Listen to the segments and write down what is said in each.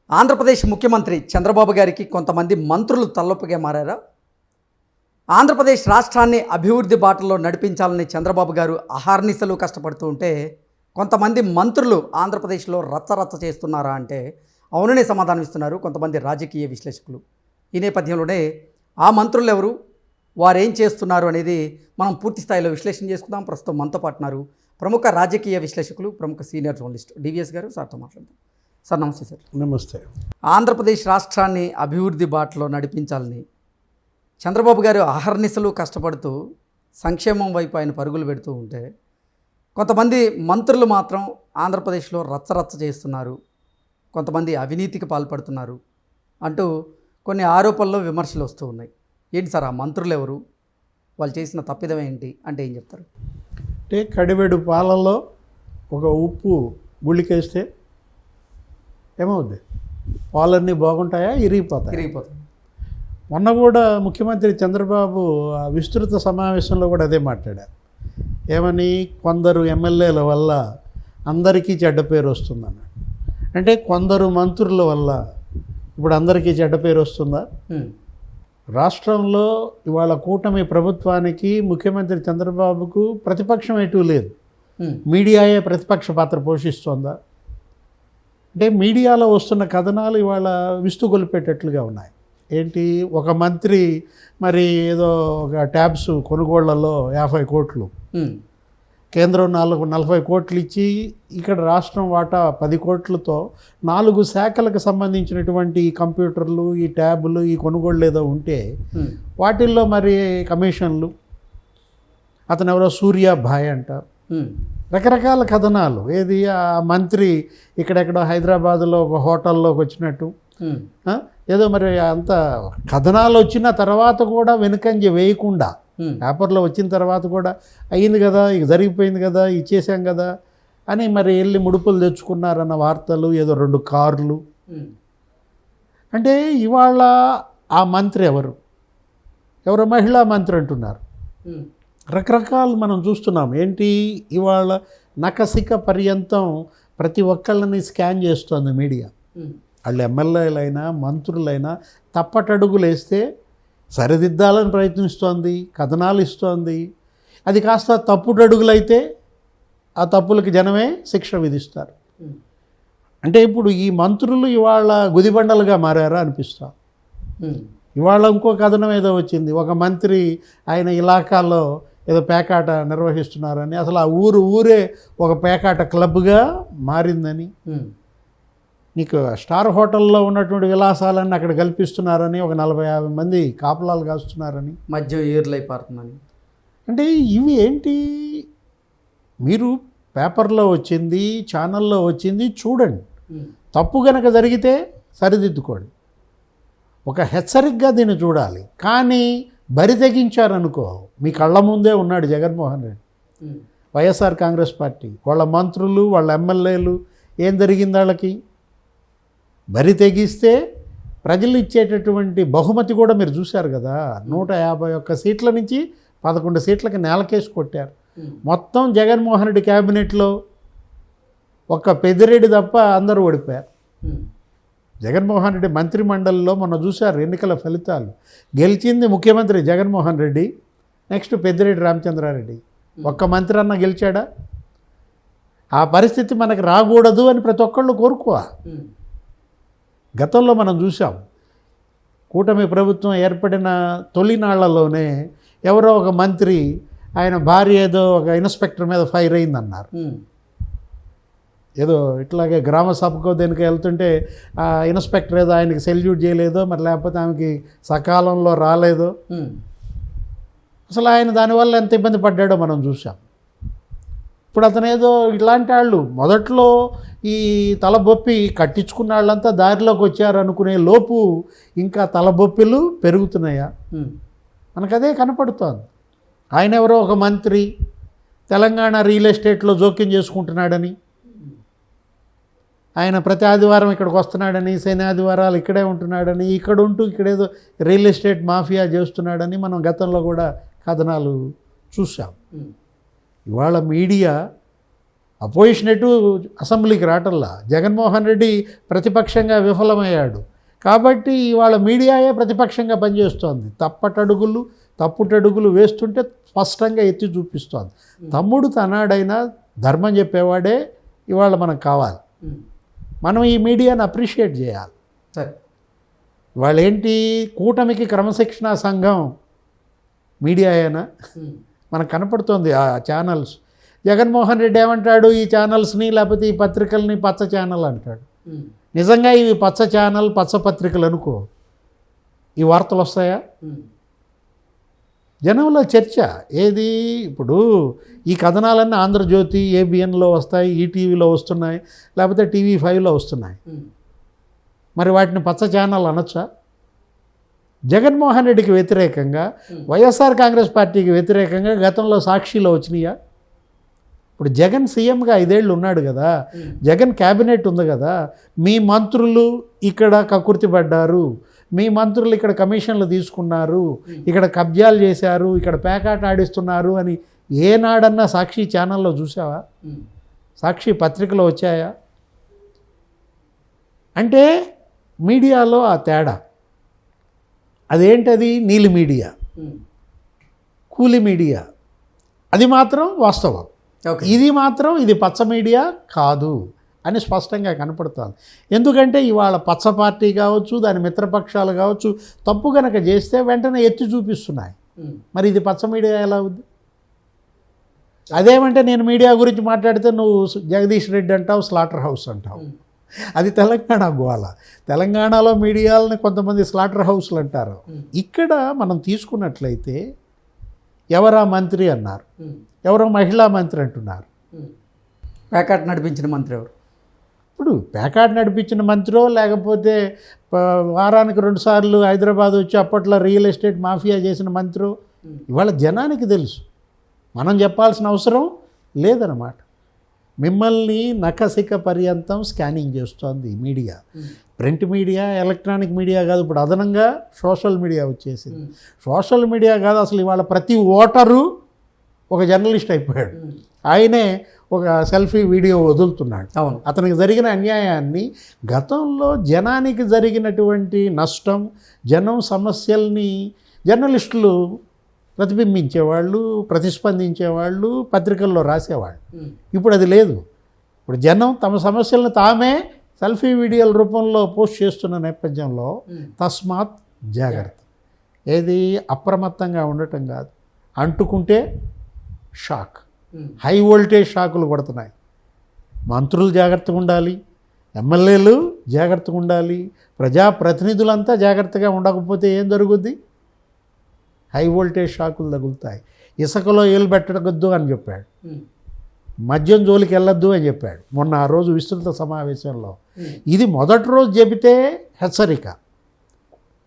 ఆంధ్రప్రదేశ్ ముఖ్యమంత్రి చంద్రబాబు గారికి కొంతమంది మంత్రులు తలనొప్పిగా మారారా? ఆంధ్రప్రదేశ్ రాష్ట్రాన్ని అభివృద్ధి బాటలో నడిపించాలని చంద్రబాబు గారు అహర్నిశలు కష్టపడుతూ ఉంటే కొంతమంది మంత్రులు ఆంధ్రప్రదేశ్లో రచ్చరచ్చ చేస్తున్నారా అంటే అవుననే సమాధానం ఇస్తున్నారు కొంతమంది రాజకీయ విశ్లేషకులు. ఈ నేపథ్యంలోనే ఆ మంత్రులు ఎవరు, వారేం చేస్తున్నారు అనేది మనం పూర్తి స్థాయిలో విశ్లేషణ చేసుకుందాం. ప్రస్తుతం మనతో పాటున్నారు ప్రముఖ రాజకీయ విశ్లేషకులు, ప్రముఖ సీనియర్ జర్నలిస్ట్ డివిఎస్ గారు. సార్తో మాట్లాడదాం. సార్ నమస్తే. సార్ నమస్తే. ఆంధ్రప్రదేశ్ రాష్ట్రాన్ని అభివృద్ధి బాటలో నడిపించాలని చంద్రబాబు గారు అహర్నిశలు కష్టపడుతూ సంక్షేమం వైపు ఆయన పరుగులు పెడుతూ ఉంటే కొంతమంది మంత్రులు మాత్రం ఆంధ్రప్రదేశ్లో రచ్చరచ్చ చేస్తున్నారు, కొంతమంది అవినీతికి పాల్పడుతున్నారు అంటూ కొన్ని ఆరోపణలు, విమర్శలు వస్తూ ఉన్నాయి. ఏంటి సార్ ఆ మంత్రులు ఎవరు, వాళ్ళు చేసిన తప్పిదం ఏంటి అంటే ఏం చెప్తారు? అంటే కడివెడు పాలలో ఒక ఉప్పు గుళ్ళికేస్తే ఏమవుద్ది? పాలన్నీ బాగుంటాయా, ఇరిగిపోతాయి? మొన్న కూడా ముఖ్యమంత్రి చంద్రబాబు విస్తృత సమావేశంలో కూడా అదే మాట్లాడారు. ఏమని? కొందరు ఎమ్మెల్యేల వల్ల అందరికీ చెడ్డ పేరు వస్తుందన్నాడు. అంటే కొందరు మంత్రుల వల్ల ఇప్పుడు అందరికీ చెడ్డ పేరు వస్తుందా? రాష్ట్రంలో ఇవాళ కూటమి ప్రభుత్వానికి, ముఖ్యమంత్రి చంద్రబాబుకు ప్రతిపక్షం ఎటు లేదు. మీడియాయే ప్రతిపక్ష పాత్ర పోషిస్తోందా? అంటే మీడియాలో వస్తున్న కథనాలు ఇవాళ విస్తుగొలిపేటట్లుగా ఉన్నాయి. ఏంటి? ఒక మంత్రి మరి ఏదో ఒక ట్యాబ్స్ కొనుగోళ్లలో 50 కోట్లు, కేంద్రం 40 కోట్లు ఇచ్చి ఇక్కడ రాష్ట్రం వాటా 10 కోట్లతో 4 శాఖలకు సంబంధించినటువంటి ఈ కంప్యూటర్లు, ఈ ట్యాబులు, ఈ కొనుగోళ్ళు ఏదో ఉంటే వాటిల్లో మరి కమిషన్లు, అతను ఎవరో సూర్యాభాయ్ అంట, రకరకాల కథనాలు. ఏది? ఆ మంత్రి ఇక్కడెక్కడో హైదరాబాదులో ఒక హోటల్లోకి వచ్చినట్టు ఏదో మరి అంత కథనాలు వచ్చిన తర్వాత కూడా వెనుకంజ వేయకుండా, పేపర్లో వచ్చిన తర్వాత కూడా అయ్యింది కదా, ఇక జరిగిపోయింది కదా, ఇచ్చేసాం కదా అని మరి వెళ్ళి ముడుపులు తెచ్చుకున్నారన్న వార్తలు, ఏదో 2 కార్లు. అంటే ఇవాళ ఆ మంత్రి ఎవరు మహిళా మంత్రి అంటున్నారు. రకరకాలు మనం చూస్తున్నాం. ఏంటి? ఇవాళ నకసిక పర్యంతం ప్రతి ఒక్కళ్ళని స్కాన్ చేస్తోంది మీడియా. వాళ్ళు ఎమ్మెల్యేలైనా మంత్రులైనా తప్పటడుగులు వేస్తే సరిదిద్దాలని ప్రయత్నిస్తోంది, కథనాలు ఇస్తోంది. అది కాస్త తప్పుటడుగులైతే ఆ తప్పులకి జనమే శిక్ష విధిస్తారు. అంటే ఇప్పుడు ఈ మంత్రులు ఇవాళ గుదిబండలుగా మారారా అనిపిస్తాం. ఇవాళ ఇంకో కథనం ఏదో వచ్చింది. ఒక మంత్రి ఆయన ఇలాకాలో ఏదో పేకాట నిర్వహిస్తున్నారని, అసలు ఆ ఊరే ఒక పేకాట క్లబ్గా మారిందని, నీకు స్టార్ హోటల్లో ఉన్నటువంటి విలాసాలన్నీ అక్కడ కల్పిస్తున్నారని, ఒక 40-50 మంది కాపలాలు కాస్తున్నారని, మధ్య ఏర్లైపోతుందని. అంటే ఇవి ఏంటి? మీరు పేపర్లో వచ్చింది, ఛానల్లో వచ్చింది చూడండి. తప్పు కనుక జరిగితే సరిదిద్దుకోండి. ఒక హెచ్చరికగా దీన్ని చూడాలి. కానీ బరి తెగించారనుకో, మీ కళ్ళ ముందే ఉన్నాడు జగన్మోహన్ రెడ్డి, వైఎస్ఆర్ కాంగ్రెస్ పార్టీ, వాళ్ళ మంత్రులు, వాళ్ళ ఎమ్మెల్యేలు. ఏం జరిగింది వాళ్ళకి? బరి తెగిస్తే ప్రజలు ఇచ్చేటటువంటి బహుమతి కూడా మీరు చూశారు కదా. 151 సీట్ల నుంచి 11 సీట్లకి నేలకేసి కొట్టారు. మొత్తం జగన్మోహన్ రెడ్డి క్యాబినెట్లో ఒక్క పెద్దిరెడ్డి తప్ప అందరూ ఓడిపోయారు. జగన్మోహన్ రెడ్డి మంత్రిమండలిలో మొన్న చూశారు ఎన్నికల ఫలితాలు. గెలిచింది ముఖ్యమంత్రి జగన్మోహన్ రెడ్డి, నెక్స్ట్ పెద్దిరెడ్డి రామచంద్రారెడ్డి. ఒక్క మంత్రి అన్న గెలిచాడా? ఆ పరిస్థితి మనకు రాకూడదు అని ప్రతి ఒక్కళ్ళు కోరుకోవాలి. గతంలో మనం చూసాం, కూటమి ప్రభుత్వం ఏర్పడిన తొలినాళ్లలోనే ఎవరో ఒక మంత్రి ఆయన భార్య ఏదో ఒక ఇన్స్పెక్టర్ మీద ఫైర్ అయిందన్నారు. ఏదో ఇట్లాగే గ్రామ సభకో దేనికో వెళ్తుంటే ఆ ఇన్స్పెక్టర్ ఏదో ఆయనకి సెల్యూట్ చేయలేదో, మరి లేకపోతే ఆమెకి సకాలంలో రాలేదో, అసలు ఆయన దానివల్ల ఎంత ఇబ్బంది పడ్డాడో మనం చూసాం. ఇప్పుడు అతను ఏదో ఇట్లాంటి వాళ్ళు మొదట్లో ఈ తలబొప్పి కట్టించుకున్న వాళ్ళంతా దారిలోకి వచ్చారు అనుకునే లోపు ఇంకా తలబొప్పిలు పెరుగుతున్నాయా? మనకు అదే కనపడుతోంది. ఆయన ఎవరో ఒక మంత్రి తెలంగాణ రియల్ ఎస్టేట్లో జోక్యం చేసుకుంటున్నాడని, ఆయన ప్రతి ఆదివారం ఇక్కడికి వస్తున్నాడని, శని ఆదివారాలు ఇక్కడే ఉంటున్నాడని, ఇక్కడ ఉంటూ ఇక్కడేదో రియల్ ఎస్టేట్ మాఫియా చేస్తున్నాడని మనం గతంలో కూడా కథనాలు చూసాం. ఇవాళ మీడియా అపోజిషన్ ఎటు అసెంబ్లీకి రావటంలా, జగన్మోహన్ రెడ్డి ప్రతిపక్షంగా విఫలమయ్యాడు కాబట్టి ఇవాళ మీడియాయే ప్రతిపక్షంగా పనిచేస్తోంది. తప్పుటడుగులు వేస్తుంటే స్పష్టంగా ఎత్తి చూపిస్తోంది. తమ్ముడు తనాడైనా ధర్మం చెప్పేవాడే ఇవాళ మనకు కావాలి. మనం ఈ మీడియాని అప్రిషియేట్ చేయాలి. సరే, వాళ్ళు ఏంటి, కూటమికి క్రమశిక్షణా సంఘం మీడియా అయినా మనకు కనపడుతుంది ఆ ఛానల్స్. జగన్మోహన్ రెడ్డి ఏమంటాడు, ఈ ఛానల్స్ని లేకపోతే ఈ పత్రికల్ని పచ్చ ఛానల్ అంటాడు. నిజంగా ఇవి పచ్చ ఛానల్, పచ్చ పత్రికలు అనుకో, ఈ వార్తలు వస్తాయా? జనంలో చర్చ ఏది, ఇప్పుడు ఈ కథనాలన్నీ ఆంధ్రజ్యోతి, ఏబిఎన్లో వస్తాయి, ఈటీవీలో వస్తున్నాయి, లేకపోతే టీవీ5లో వస్తున్నాయి. మరి వాటిని పచ్చ ఛానల్ అనొచ్చా? జగన్మోహన్ రెడ్డికి వ్యతిరేకంగా, వైఎస్ఆర్ కాంగ్రెస్ పార్టీకి వ్యతిరేకంగా గతంలో సాక్షిలో వచ్చినాయా? ఇప్పుడు జగన్ సీఎంగా 5 ఏళ్ళు ఉన్నాడు కదా, జగన్ క్యాబినెట్ ఉంది కదా, మీ మంత్రులు ఇక్కడ కకుర్తి పడ్డారు, మీ మంత్రులు ఇక్కడ కమిషన్లు తీసుకున్నారు, ఇక్కడ కబ్జాలు చేశారు, ఇక్కడ పేకాట ఆడిస్తున్నారు అని ఏనాడన్నా సాక్షి ఛానల్లో చూసావా? సాక్షి పత్రికలో వచ్చాయా? అంటే మీడియాలో ఆ తేడా. అదేంటది? నీలి మీడియా, కూలి మీడియా, అది మాత్రం వాస్తవం. ఇది పచ్చ మీడియా కాదు అని స్పష్టంగా కనపడుతుంది. ఎందుకంటే ఇవాళ పచ్చ పార్టీ కావచ్చు, దాని మిత్రపక్షాలు కావచ్చు, తప్పు కనుక చేస్తే వెంటనే ఎత్తి చూపిస్తున్నాయి. మరి ఇది పచ్చ మీడియా ఎలా ఉంది? అదేమంటే నేను మీడియా గురించి మాట్లాడితే నువ్వు జగదీష్ రెడ్డి అంటావు, స్లాటర్ హౌస్ అంటావు. అది తెలంగాణ గోల. తెలంగాణలో మీడియాలని కొంతమంది స్లాటర్ హౌస్లు అంటారు. ఇక్కడ మనం తీసుకున్నట్లయితే ఎవరా మంత్రి అన్నారు, ఎవరో మహిళా మంత్రి అంటున్నారు. ప్యాకాట్ నడిపించిన మంత్రి ఎవరు? ఇప్పుడు ప్యాకాట్ నడిపించిన మంత్రో, లేకపోతే వారానికి 2 సార్లు హైదరాబాద్ వచ్చి అప్పట్లో రియల్ ఎస్టేట్ మాఫియా చేసిన మంత్రో, ఇవాళ జనానికి తెలుసు. మనం చెప్పాల్సిన అవసరం లేదన్నమాట. మిమ్మల్ని నఖశిఖ పర్యంతం స్కానింగ్ చేస్తోంది media. Print media, electronic media కాదు, ఇప్పుడు అదనంగా సోషల్ మీడియా వచ్చేసింది. సోషల్ మీడియా కాదు, అసలు ఇవాళ ప్రతి ఓటరు ఒక జర్నలిస్ట్ అయిపోయాడు. ఆయనే ఒక సెల్ఫీ వీడియో వదులుతున్నాడు. అవును, అతనికి జరిగిన అన్యాయాన్ని, గతంలో జనానికి జరిగినటువంటి నష్టం, జనం సమస్యల్ని జర్నలిస్టులు ప్రతిబింబించేవాళ్ళు, ప్రతిస్పందించేవాళ్ళు, పత్రికల్లో రాసేవాళ్ళు. ఇప్పుడు అది లేదు. ఇప్పుడు జనం తమ సమస్యలను తామే సెల్ఫీ వీడియోల రూపంలో పోస్ట్ చేస్తున్న నేపథ్యంలో తస్మాత్ జాగ్రత్త. ఏది అప్రమత్తంగా ఉండటం కాదు, అంటుకుంటే షాక్, హై వోల్టేజ్ షాకులు కొడుతున్నాయి. మంత్రులు జాగ్రత్తగా ఉండాలి, ఎమ్మెల్యేలు జాగ్రత్తగా ఉండాలి, ప్రజాప్రతినిధులంతా జాగ్రత్తగా ఉండకపోతే ఏం జరుగుద్ది? హై వోల్టేజ్ షాకులు తగులుతాయి. ఇసుకలో ఏలు పెట్టకూడదు అని చెప్పాడు, మద్యం జోలికి వెళ్ళొద్దు అని చెప్పాడు మొన్న ఆ రోజు విస్తృత సమావేశంలో. ఇది మొదటి రోజు చెబితే హెచ్చరిక.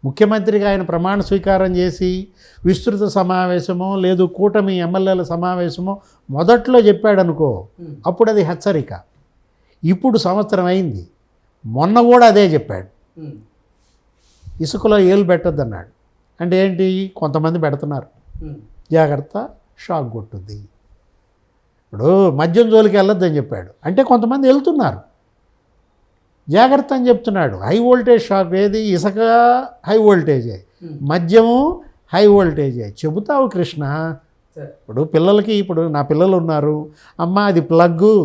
ముఖ్యమంత్రిగా ఆయన ప్రమాణ స్వీకారం చేసి విస్తృత సమావేశమో లేదు కూటమి ఎమ్మెల్యేల సమావేశమో మొదట్లో చెప్పాడనుకో, అప్పుడు అది హెచ్చరిక. ఇప్పుడు సంవత్సరం అయింది, మొన్న కూడా అదే చెప్పాడు, ఇసుకలో ఏలు పెట్టొద్దన్నాడు. అంటే ఏంటి? కొంతమంది పెడుతున్నారు, జాగ్రత్త, షాక్ కొట్టుద్ది. ఇప్పుడు మద్యం జోలికి వెళ్ళొద్దని చెప్పాడు, అంటే కొంతమంది వెళ్తున్నారు, జాగ్రత్త అని చెప్తున్నాడు. హై వోల్టేజ్ షాక్ ఏది? ఇసుక హై వోల్టేజే, మద్యము హై వోల్టేజే. చెబుతావు కృష్ణ. ఇప్పుడు పిల్లలకి, ఇప్పుడు నా పిల్లలు ఉన్నారు, అమ్మ అది ప్లగ్గు,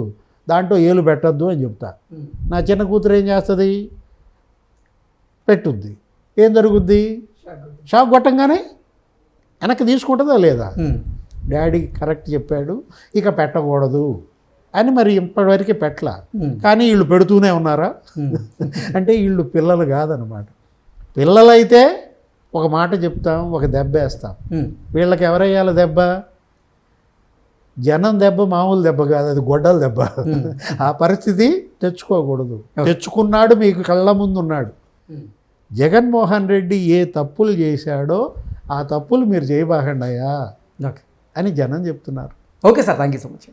దాంట్లో ఏలు పెట్టద్దు అని చెప్తా. నా చిన్న కూతురు ఏం చేస్తుంది? పెట్టుద్ది. ఏం జరుగుద్ది? షాక్ కొట్టంగానే వెనక్కి తీసుకుంటుందా లేదా? డాడీ కరెక్ట్ చెప్పాడు, ఇక పెట్టకూడదు అని మరి ఇప్పటివరకు పెట్టలా. కానీ వీళ్ళు పెడుతూనే ఉన్నారా? అంటే వీళ్ళు పిల్లలు కాదనమాట. పిల్లలైతే ఒక మాట చెప్తాం, ఒక దెబ్బ వేస్తాం. వీళ్ళకి ఎవరయ్యాలి దెబ్బ? జనం దెబ్బ మామూలు దెబ్బ కాదు, అది గొడ్డల దెబ్బ. ఆ పరిస్థితి తెచ్చుకోకూడదు. తెచ్చుకున్నాడు, మీకు కళ్ళ ముందు ఉన్నాడు. జగన్మోహన్ రెడ్డి ఏ తప్పులు చేశాడో ఆ తప్పులు మీరు చేయబాకండి అయ్యా అని జనం చెప్తున్నారు. Okay sir, thank you so much.